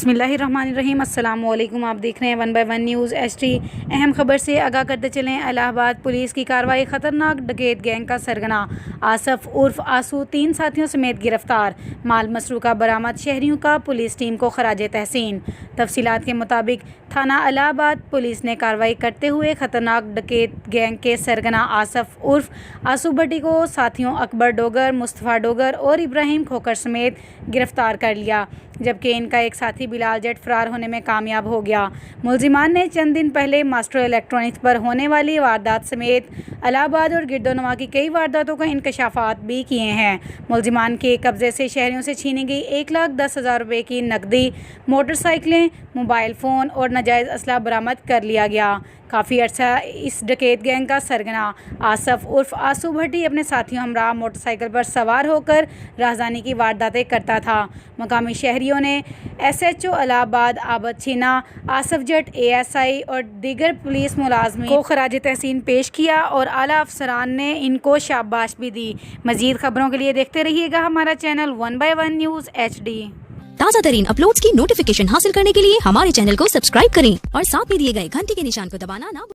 बिस्मिल्लाहिर्रहमानिर्रहीम। अस्सलाम वालेकुम। आप देख रहे हैं 1 बाय 1 न्यूज़ HD। अहम खबर से आगाह करते चलें। इलाहाबाद पुलिस की कार्रवाई, खतरनाक डकैत गैंग का सरगना आसफ उर्फ आसू 3 साथियों समेत गिरफ्तार। माल मसरूका बरामद। शहरियों का पुलिस टीम को खराजे तहसीन। तफसीलात के मुताबिक थाना इलाहाबाद पुलिस ने कार्रवाई करते हुए खतरनाक डकैत गैंग के सरगना आसफ उर्फ आसू भट्टी को साथियों अकबर डोगर, मुस्तफ़ा डोगर और इब्राहिम खोकर समेत गिरफ्तार कर लिया, जबकि इनका एक साथी बिलाल जट फरार होने में कामयाब हो गया। मुलजिमान ने चंद दिन पहले मास्टर इलेक्ट्रॉनिक्स पर होने वाली वारदात समेत इलाहाबाद और गिरदोनवा की कई वारदातों का इंकशाफात भी किए हैं। मुलजिमान के कब्जे से शहरियों से छीनी गई 1,10,000 रुपये की नकदी, मोटरसाइकिलें, मोबाइल फ़ोन और नाजायज़ असला बरामद कर लिया गया। काफ़ी अर्सा इस डकैत गैंग का सरगना आसफ उर्फ आसू भट्टी अपने साथियों हमरा मोटरसाइकिल पर सवार होकर राहज़ानी की वारदातें करता था। मकामी शहरियों ने SHO इलाहाबाद आबद छीना, आसफ जट, ASI और दीगर पुलिस मुलाजमीन को खराज तहसीन पेश किया और आला अफसरान ने इनको शाबाश भी दी। मज़ीद खबरों के लिए देखते रहिएगा हमारा चैनल 1 बाय 1 न्यूज़ HD। ताज़ा तरीन अपलोड्स की नोटिफिकेशन हासिल करने के लिए हमारे चैनल को सब्सक्राइब करें और साथ में दिए गए घंटी के निशान को दबाना ना